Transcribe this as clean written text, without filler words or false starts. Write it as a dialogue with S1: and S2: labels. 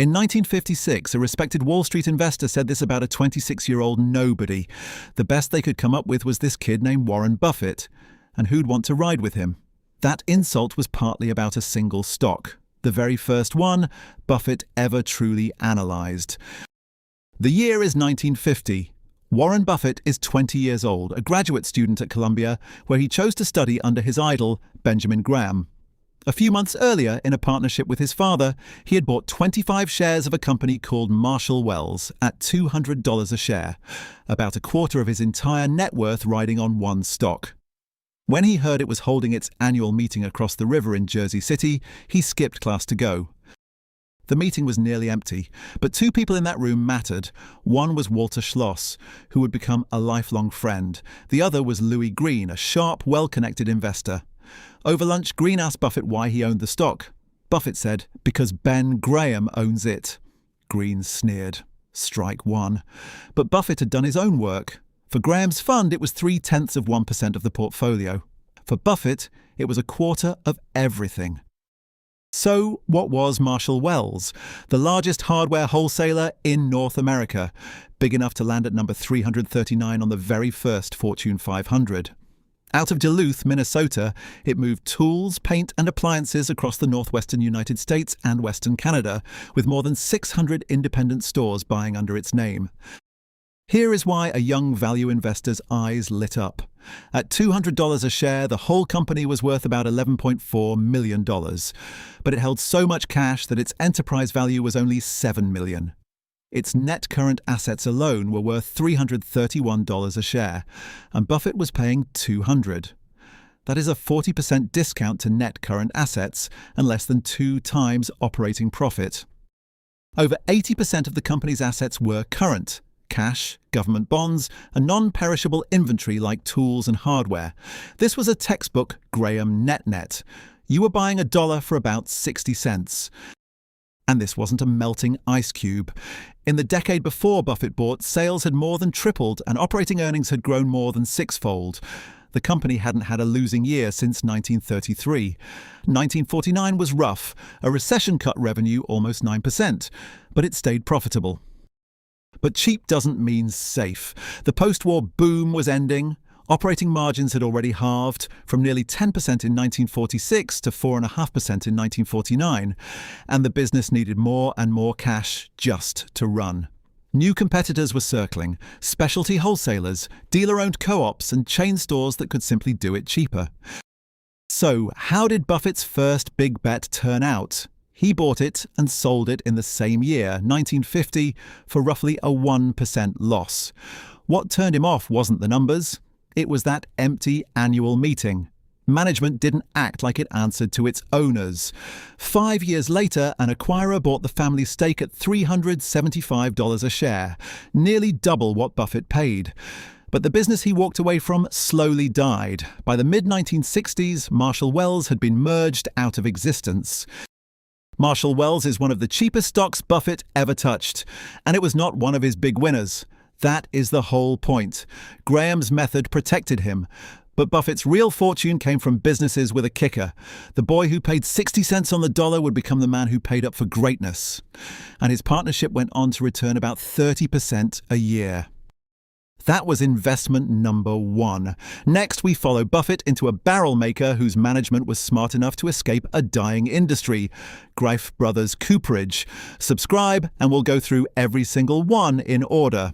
S1: In 1956, a respected Wall Street investor said this about a 26-year-old nobody. The best they could come up with was this kid named Warren Buffett. And who'd want to ride with him? That insult was partly about a single stock. The very first one Buffett ever truly analyzed. The year is 1950. Warren Buffett is 20 years old, a graduate student at Columbia, where he chose to study under his idol, Benjamin Graham. A few months earlier, in a partnership with his father, he had bought 25 shares of a company called Marshall Wells at $200 a share, about a quarter of his entire net worth riding on one stock. When he heard it was holding its annual meeting across the river in Jersey City, he skipped class to go. The meeting was nearly empty, but two people in that room mattered. One was Walter Schloss, who would become a lifelong friend. The other was Louis Green, a sharp, well-connected investor. Over lunch, Green asked Buffett why he owned the stock. Buffett said, "Because Ben Graham owns it." Green sneered. Strike one. But Buffett had done his own work. For Graham's fund, it was 0.3% of the portfolio. For Buffett, it was a quarter of everything. So, what was Marshall Wells? The largest hardware wholesaler in North America, big enough to land at number 339 on the very first Fortune 500. Out of Duluth, Minnesota, it moved tools, paint and appliances across the northwestern United States and western Canada, with more than 600 independent stores buying under its name. Here is why a young value investor's eyes lit up. At $200 a share, the whole company was worth about $11.4 million. But it held so much cash that its enterprise value was only $7 million. Its net current assets alone were worth $331 a share, and Buffett was paying $200. That is a 40% discount to net current assets and less than 2 times operating profit. Over 80% of the company's assets were current: cash, government bonds, and non-perishable inventory like tools and hardware. This was a textbook Graham net. You were buying $1 for about 60 cents. And this wasn't a melting ice cube. In the decade before Buffett bought, sales had more than tripled and operating earnings had grown more than 6-fold. The company hadn't had a losing year since 1933. 1949 was rough. A recession cut revenue almost 9%, but it stayed profitable. But cheap doesn't mean safe. The post-war boom was ending. Operating margins had already halved, from nearly 10% in 1946 to 4.5% in 1949, and the business needed more and more cash just to run. New competitors were circling: specialty wholesalers, dealer-owned co-ops, and chain stores that could simply do it cheaper. So, how did Buffett's first big bet turn out? He bought it and sold it in the same year, 1950, for roughly a 1% loss. What turned him off wasn't the numbers. It was that empty annual meeting. Management didn't act like it answered to its owners. 5 years later, an acquirer bought the family stake at $375 a share, nearly double what Buffett paid. But the business he walked away from slowly died. By the mid-1960s, Marshall Wells had been merged out of existence. Marshall Wells is one of the cheapest stocks Buffett ever touched, and it was not one of his big winners. That is the whole point. Graham's method protected him. But Buffett's real fortune came from businesses with a kicker. The boy who paid 60 cents on the dollar would become the man who paid up for greatness. And his partnership went on to return about 30% a year. That was investment number 1. Next, we follow Buffett into a barrel maker whose management was smart enough to escape a dying industry, Greif Brothers Cooperage. Subscribe and we'll go through every single one in order.